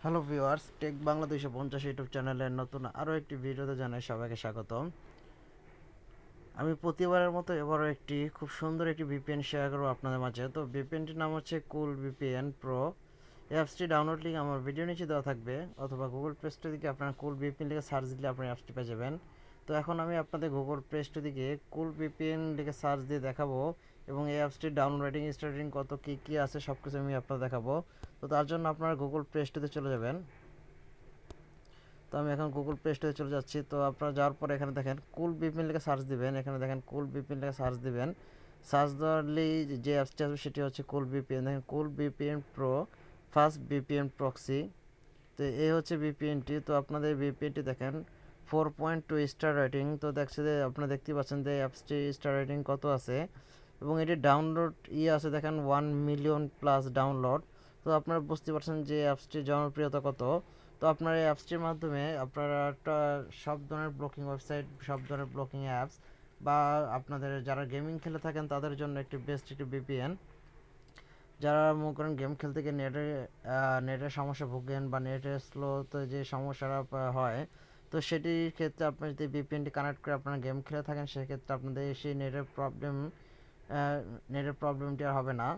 Hello viewers, tech Bangla 250 YouTube চ্যানেলের নতুন আরও একটি ভিডিওতে জানাই সবাইকে স্বাগতম। আমি প্রতিবারের মতো এবারও একটি খুব সুন্দর একটি ভিপিএন শেয়ার করবো আপনাদের মাঝে। তো ভিপিএনটির নাম হচ্ছে কুল ভিপিএন প্রো। অ্যাপসটি ডাউনলোড লিঙ্ক আমার ভিডিও নিচে দেওয়া থাকবে, অথবা গুগল প্লে স্টোর থেকে আপনারা কুল ভিপিএন লিখে সার্চ দিলে আপনার অ্যাপসটি পেয়ে যাবেন। তো এখন আমি আপনাদের গুগল প্লে স্টোর থেকে কুল ভিপিএন লিখে সার্চ দিয়ে দেখাবো, এবং এই অ্যাপসটির ডাউনলোডিং স্টার্টিং কত কী আছে সব কিছু আমি আপনাদের দেখাবো। তো তার জন্য আপনারা গুগল প্লে স্টোরে চলে যাবেন। তো আমি এখন গুগল প্লে স্টোরে চলে যাচ্ছি। তো আপনারা যাওয়ার পরে এখানে দেখেন কুল ভিপিএন লিখে সার্চ দিবেন। এখানে দেখেন কুল ভিপিএন লিখে সার্চ দিবেন। সার্চ দেওয়ালেই যে অ্যাপসটি আসবে সেটি হচ্ছে কুল ভিপিএন। দেখেন cool VPN pro, first VPN proxy. তো এই হচ্ছে ভিপিএনটি। তো আপনাদের ভিপিএনটি দেখেন 4.2 স্টার রেটিং। তো দেখছে যে আপনারা দেখতে পাচ্ছেন যে অ্যাপসটি স্টার রেটিং কত আছে, এবং এটি ডাউনলোড আছে দেখেন 1 মিলিয়ন প্লাস ডাউনলোড। তো আপনারা বুঝতে পারছেন যে অ্যাপসটির জনপ্রিয়তা কত। তো আপনার এই অ্যাপসটির মাধ্যমে আপনারা সব ধরনের ব্লকিং ওয়েবসাইট, সব ধরনের ব্লকিং অ্যাপস, বা আপনাদের যারা গেমিং খেলে থাকেন তাদের জন্য একটি বেস্ট একটি ভিপিএন। যারা মনে করেন গেম খেলতে গিয়ে নেটের সমস্যা ভোগেন, বা নেটের স্লোতে যে সমস্যাটা হয়, তো সেটির ক্ষেত্রে আপনি যদি ভিপিএনটি কানেক্ট করে আপনারা গেম খেলে থাকেন, সেক্ষেত্রে আপনাদের সেই নেটের প্রবলেমটি আর হবে না।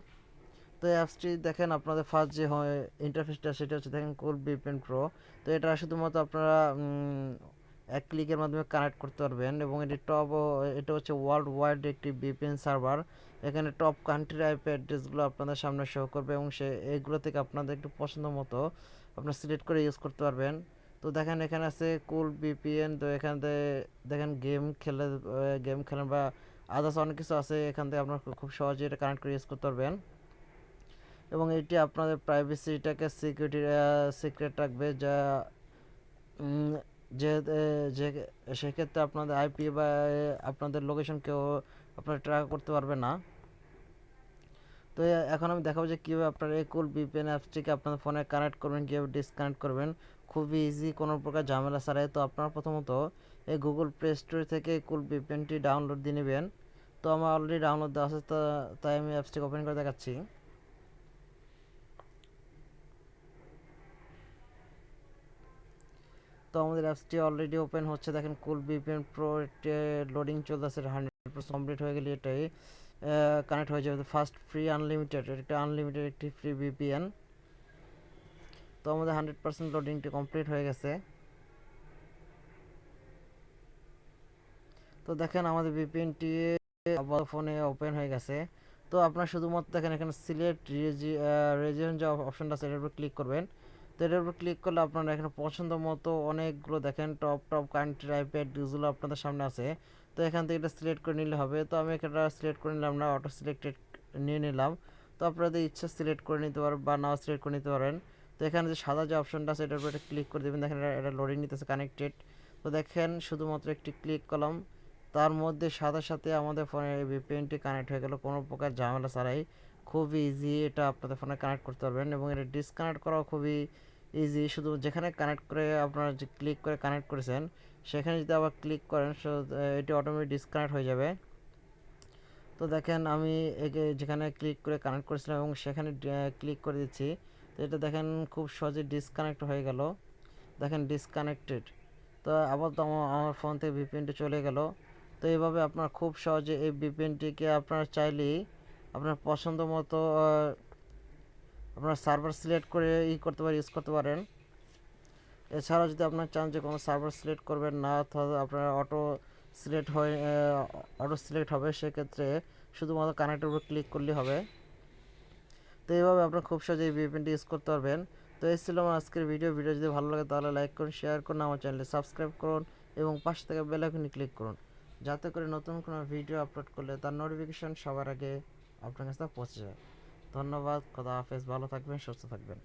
তো এই অ্যাপসটি দেখেন আপনাদের ফার্স্ট যে হয় ইন্টারফেসটা, সেটা হচ্ছে দেখেন কুল ভিপিএন প্রো। তো এটা শুধুমাত্র আপনারা এক ক্লিকের মাধ্যমে কানেক্ট করতে পারবেন, এবং এটা হচ্ছে ওয়ার্ল্ড ওয়াইড একটি ভিপিএন সার্ভার। এখানে টপ কান্ট্রির আইপি অ্যাড্রেসগুলো আপনাদের সামনে শো করবে, এবং এইগুলো থেকে আপনাদের একটু পছন্দ মতো আপনারা সিলেক্ট করে ইউজ করতে পারবেন। তো দেখেন এখানে আছে কুল ভিপিএন। তো এখানে দেখেন গেম খেলেন বা আদার্স অনেক কিছু আছে, এখান থেকে আপনারা খুব সহজে এটা কানেক্ট করে ইউজ করতে পারবেন। এবং এটি আপনাদের প্রাইভেসিটাকে সিক্রেট রাখবে, যা যে যে সেক্ষেত্রে আপনাদের আইপি বা আপনাদের লোকেশন কেউ আপনারা ট্র্যাক করতে পারবে না। তো এখন আমি দেখাবো যে কীভাবে আপনারা এই কুল ভিপিএন অ্যাপসটিকে আপনাদের ফোনে কানেক্ট করবেন, কীভাবে ডিসকানেক্ট করবেন, খুবই ইজি, কোনো প্রকার ঝামেলা ছাড়াই। তো আপনারা প্রথমত এই গুগল প্লে স্টোর থেকে কুল ভিপিএনটি ডাউনলোড দিয়ে নেবেন। তো আমার অলরেডি ডাউনলোড দেওয়া আছে, তাই আমি অ্যাপসটিকে ওপেন করে দেখাচ্ছি। তো আমাদের অ্যাপসটি অলরেডি ওপেন হচ্ছে, দেখেন কুল ভিপিএন প্রো লোডিং চলতেছে। 100% কমপ্লিট হয়ে গেলে এটাই কানেক্ট হয়ে যাবে। ফার্স্ট ফ্রি আনলিমিটেড, এটা আনলিমিটেড একটি ফ্রি ভিপিএন। তো আমাদের 100% লোডিংটি কমপ্লিট হয়ে গেছে। তো দেখেন আমাদের ভিপিএনটি ফোনে ওপেন হয়ে গেছে। তো আপনার শুধুমাত্র দেখেন এখানে সিলেক্ট রিজিয়ন যে অপশনটা আছে এটার উপর ক্লিক করবেন। তো এটার উপর ক্লিক করলে আপনারা এখানে পছন্দ মতো অনেকগুলো দেখেন টপ টপ কান্ট্রি আইপ্যাড ডিউজগুলো আপনাদের সামনে আছে। তো এখান থেকে এটা সিলেক্ট করে নিলে হবে। তো আমি এটা সিলেক্ট করে নিলাম না, অটো সিলেক্টেড নিয়ে নিলাম। তো আপনাদের ইচ্ছা সিলেক্ট করে নিতে পারেন বা নাও সিলেক্ট করে নিতে পারেন। তো এখানে যে সাদা যে অপশনটা আছে এটার উপর এটা ক্লিক করে দেবেন। দেখেন এটা লোডিং নিতেছে কানেক্টেড। তো দেখেন শুধুমাত্র একটি ক্লিক করলাম, তার মধ্যে সাথে সাথে আমাদের ফোনের ভিপিএনটি কানেক্ট হয়ে গেল, কোনো প্রকার ঝামেলা ছাড়াই। খুবই ইজি এটা আপনাদের ফোনে কানেক্ট করতে পারবেন, এবং এটা ডিসকানেক্ট করাও খুবই ইজি। শুধু যেখানে কানেক্ট করে আপনারা যে ক্লিক করে কানেক্ট করেছেন সেখানে যদি আবার ক্লিক করেন, এটি অটোমেটিক ডিসকানেক্ট হয়ে যাবে। তো দেখেন আমি একে যেখানে ক্লিক করে কানেক্ট করেছিলাম এবং সেখানে ক্লিক করে দিচ্ছি, তো এটা দেখেন খুব সহজে ডিসকানেক্ট হয়ে গেল। দেখেন ডিসকানেক্টেড। তো আবার তো আমার ফোন থেকে ভিপিএনটি চলে গেল। তো এইভাবে আপনার খুব সহজে এই ভিপিএনটিকে আপনারা চাইলেই আপনার পছন্দ মতো আপনার সার্ভার সিলেক্ট করে করতে পারেন, ইউজ করতে পারেন। এছাড়াও যদি আপনার চান যে কোনো সার্ভার সিলেক্ট করবেন না, অথবা আপনার অটো সিলেক্ট হবে, সেক্ষেত্রে শুধুমাত্র কানেক্টের উপর ক্লিক করলেই হবে। তো এইভাবে আপনার খুব সহজে এই ভিপিএনটি ইউজ করতে পারবেন। তো এই ছিল আমার আজকের ভিডিও যদি ভালো লাগে তাহলে লাইক করুন, শেয়ার করুন, আমার চ্যানেলটি সাবস্ক্রাইব করুন, এবং পাশে থেকে বেল আইকনে ক্লিক করুন, যাতে করে নতুন কোনো ভিডিও আপলোড করলে তার নোটিফিকেশন সবার আগে আপনার কাছে পৌঁছে যায়। ধন্যবাদ, খোদা হাফেজ, ভালো থাকবেন, সুস্থ থাকবেন।